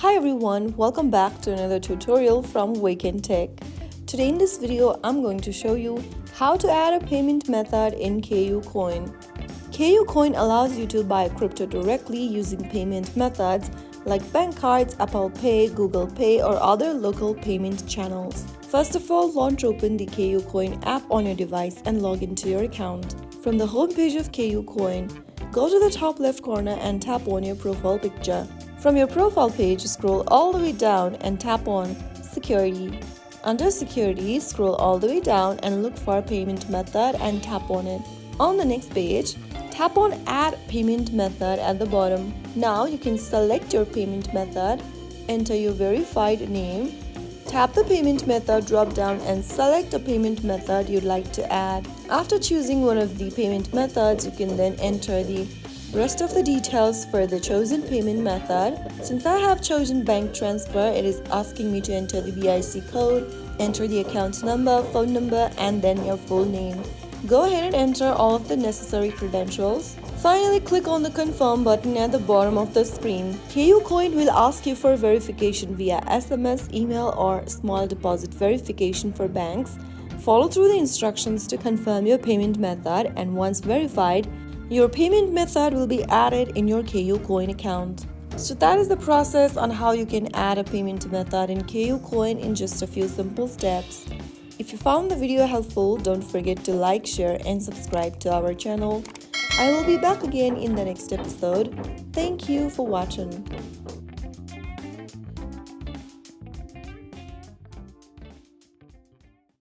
Hi everyone, welcome back to another tutorial from Wake&Tech. Today in this video, I'm going to show you how to add a payment method in KuCoin. KuCoin allows you to buy crypto directly using payment methods like bank cards, Apple Pay, Google Pay, or other local payment channels. First of all, launch open the KuCoin app on your device and log into your account. From the home page of KuCoin, go to the top left corner and tap on your profile picture. From your profile page, scroll all the way down and tap on Security. Under Security, scroll all the way down and look for Payment Method and tap on it. On the next page, tap on Add Payment Method at the bottom. Now you can select your payment method, enter your verified name, tap the payment method drop down and select a payment method you'd like to add. After choosing one of the payment methods, you can then enter the rest of the details for the chosen payment method. Since I have chosen bank transfer, it is asking me to enter the BIC code, enter the account number, phone number, and then your full name. Go ahead and enter all of the necessary credentials. Finally, click on the confirm button at the bottom of the screen. KuCoin will ask you for verification via SMS, email, or small deposit verification for banks. Follow through the instructions to confirm your payment method, and once verified, your payment method will be added in your KuCoin account. So that is the process on how you can add a payment method in KuCoin in just a few simple steps. If you found the video helpful, don't forget to like, share, and subscribe to our channel. I will be back again in the next episode. Thank you for watching.